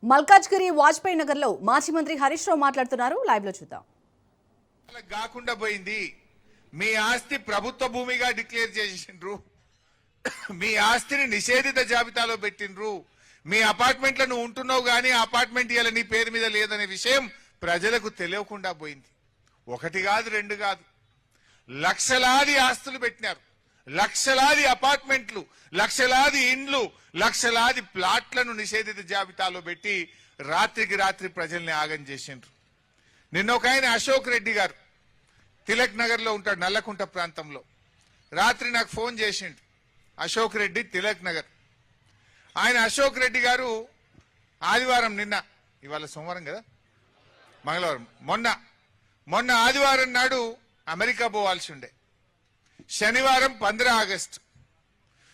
మల్కాజ్గిరి వాజ్పేయి నగర్ లో మాజీ మంత్రి హరీష్ రావు మాట్లాడుతున్నారు. లైవ్ లో చూద్దాం. కాకుండా పోయింది. మీ ఆస్తి ప్రభుత్వ భూమిగా డిక్లేర్ చేసిండ్రు. మీ ఆస్తిని నిషేధిత జాబితాలో పెట్టిండ్రు. మీ అపార్ట్మెంట్లను ఉంటున్నావు గానీ అపార్ట్మెంట్ ఇయాల నీ పేరు మీద లేదనే విషయం ప్రజలకు తెలియకుండా పోయింది. ఒకటి కాదు, రెండు కాదు, లక్షలాది ఆస్తులు పెట్టినారు. లక్షలాది అపార్ట్మెంట్లు, లక్షలాది ఇండ్లు, లక్షలాది ప్లాట్లను నిషేధిత జాబితాలో పెట్టి రాత్రికి రాత్రి ప్రజల్ని ఆగం చేసిండ్రు. నిన్న ఒక ఆయన అశోక్ రెడ్డి గారు తిలక్ నగర్ లో ఉంటాడు, నల్లకుంట ప్రాంతంలో. రాత్రి నాకు ఫోన్ చేసిండు. అశోక్ రెడ్డి, తిలక్ నగర్. ఆయన అశోక్ రెడ్డి గారు ఆదివారం, నిన్న ఇవాళ సోమవారం కదా, మంగళవారం, మొన్న ఆదివారం నాడు అమెరికా పోవాల్సి ఉండే. శనివారం 15 ఆగస్టు,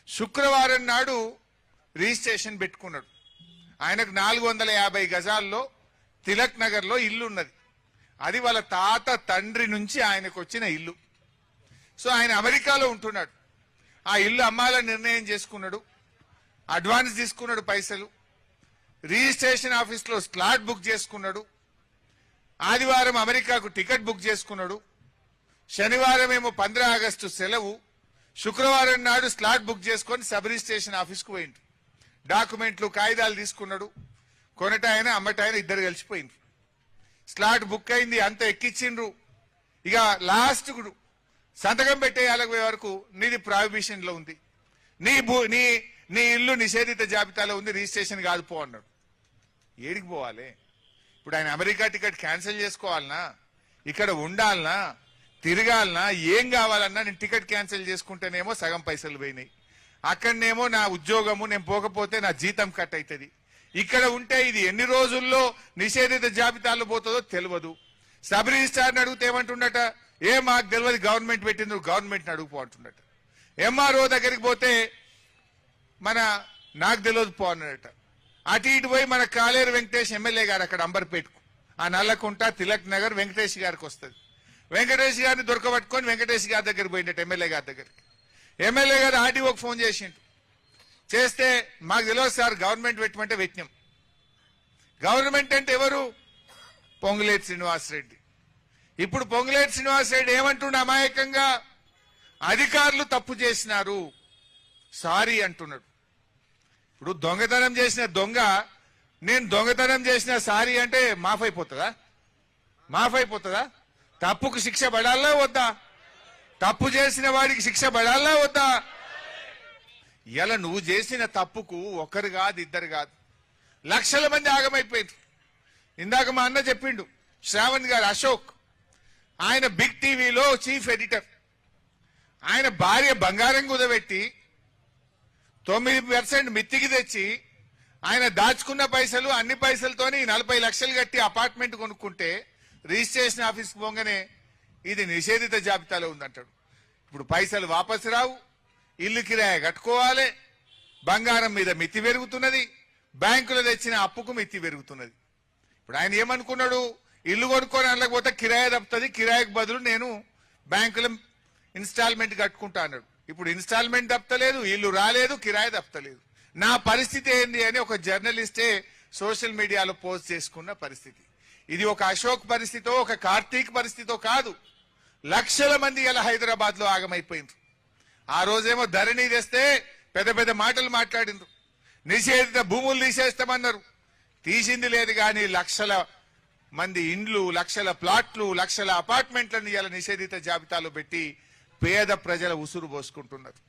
శుక్రవారం నాడు రిజిస్ట్రేషన్ పెట్టుకున్నాడు. ఆయనకు 450 గజాల్లో తిలక్ నగర్ లో ఇల్లు ఉన్నది. అది వాళ్ళ తాత తండ్రి నుంచి ఆయనకు వచ్చిన ఇల్లు. సో ఆయన అమెరికాలో ఉంటున్నాడు. ఆ ఇల్లు అమ్మాలని నిర్ణయం చేసుకున్నాడు. అడ్వాన్స్ తీసుకున్నాడు పైసలు. రిజిస్ట్రేషన్ ఆఫీస్ లో స్లాట్ బుక్ చేసుకున్నాడు. ఆదివారం అమెరికాకు టికెట్ బుక్ చేసుకున్నాడు. శనివారం ఏమో 15 ఆగస్టు సెలవు. శుక్రవారం నాడు స్లాట్ బుక్ చేసుకొని సబ్ రిజిస్ట్రేషన్ ఆఫీస్కు పోయిండు. డాక్యుమెంట్లు, కాగితాలు తీసుకున్నాడు. కొనటాయన అమ్మటాయన ఇద్దరు కలిసిపోయింది. స్లాట్ బుక్ అయింది, అంత ఎక్కించిండ్రు. ఇక లాస్ట్ సంతకం పెట్టేయాలకి వరకు నీది ప్రాహిబిషన్ లో ఉంది, నీ ఇల్లు నిషేధిత జాబితాలో ఉంది, రిజిస్ట్రేషన్ కాదు పో అన్నాడు. ఏడికి పోవాలి ఇప్పుడు? ఆయన అమెరికా టికెట్ క్యాన్సిల్ చేసుకోవాలనా, ఇక్కడ ఉండాలనా, తిరగాలనా, ఏం కావాలన్నా నేను టికెట్ క్యాన్సిల్ చేసుకుంటేనేమో సగం పైసలు పోయినాయి. అక్కడనేమో నా ఉద్యోగము, నేను పోకపోతే నా జీతం కట్ అవుతుంది. ఇక్కడ ఉంటే ఇది ఎన్ని రోజుల్లో నిషేధిత జాబితాలో పోతుందో తెలియదు. సబ్ రిజిస్ట్రార్ని అడిగితే ఏమంటుండట, మాకు తెలియదు, గవర్నమెంట్ పెట్టింది, గవర్నమెంట్ని అడుగుపో అంటుండట. ఎంఆర్ఓ దగ్గరికి పోతే నాకు తెలియదు పో అన్నట. అటు ఇటు పోయి మన కాలేరు వెంకటేష్ ఎమ్మెల్యే గారు అక్కడ అంబర్పేటకు, ఆ నల్లకుంట తిలక్ నగర్ వెంకటేష్ గారికి వస్తుంది. వెంకటేష్ గారిని దొరకబట్టుకొని వెంకటేష్ గారి దగ్గరికి పోయిండట, ఎమ్మెల్యే గారి దగ్గరికి. ఎమ్మెల్యే గారు ఆర్టీఓకి ఫోన్ చేసిండు. చేస్తే మాకు తెలియదు సార్, గవర్నమెంట్ పెట్టమంటే పెట్టినాం. గవర్నమెంట్ అంటే ఎవరు? పొంగులేటి శ్రీనివాసరెడ్డి. ఇప్పుడు పొంగులేటి శ్రీనివాసరెడ్డి ఏమంటుండ అమాయకంగా, అధికారులు తప్పు చేసినారు, సారీ అంటున్నాడు. ఇప్పుడు దొంగతనం చేసిన దొంగ, నేను దొంగతనం చేసిన సారీ అంటే మాఫ్ అయిపోతుందా? తప్పుకు శిక్ష పడాలా వద్దా? తప్పు చేసిన వాడికి శిక్ష పడాలా వద్దా? ఇలా నువ్వు చేసిన తప్పుకు ఒకరు కాదు, ఇద్దరు కాదు, లక్షల మంది ఆగమైపోయింది. ఇందాక మా అన్న చెప్పిండు, శ్రావణ్ గారు, అశోక్. ఆయన బిగ్ టీవీలో చీఫ్ ఎడిటర్. ఆయన భార్య బంగారం కుదబెట్టి 9% మిత్తికి తెచ్చి ఆయన దాచుకున్న పైసలు, అన్ని పైసలతోని 40 లక్షలు కట్టి అపార్ట్మెంట్ కొనుక్కుంటే రిజిస్ట్రేషన్ ఆఫీస్కి పోగానే ఇది నిషేధిత జాబితాలో ఉందంటాడు. ఇప్పుడు పైసలు వాపసు రావు, ఇల్లు కిరాయి కట్టుకోవాలి, బంగారం మీద మిత్తి పెరుగుతున్నది, బ్యాంకులో తెచ్చిన అప్పుకు మిత్తి పెరుగుతున్నది. ఇప్పుడు ఆయన ఏమనుకున్నాడు, ఇల్లు కొనుక్కొని అనలేకపోతే కిరాయి తప్పుతుంది, కిరాయికి బదులు నేను బ్యాంకులో ఇన్స్టాల్మెంట్ కట్టుకుంటా అన్నాడు. ఇప్పుడు ఇన్స్టాల్మెంట్ తప్పలేదు, ఇల్లు రాలేదు, కిరాయి తప్పలేదు. నా పరిస్థితి ఏంది అని ఒక జర్నలిస్టే సోషల్ మీడియాలో పోస్ట్ చేసుకున్న పరిస్థితి. ఇది ఒక అశోక్ పరిస్థితో, ఒక కార్తీక్ పరిస్థితో కాదు, లక్షల మంది ఇలా హైదరాబాద్ లో ఆగమైపోయింది. ఆ రోజేమో ధరణి తెస్తే పెద్ద పెద్ద మాటలు మాట్లాడిండ్రు, నిషేధిత భూములు తీసేస్తామన్నారు. తీసింది లేదు కానీ లక్షల మంది ఇండ్లు, లక్షల ప్లాట్లు, లక్షల అపార్ట్మెంట్లను ఇలా నిషేధిత జాబితాలో పెట్టి పేద ప్రజల ఉసురు పోసుకుంటున్నారు.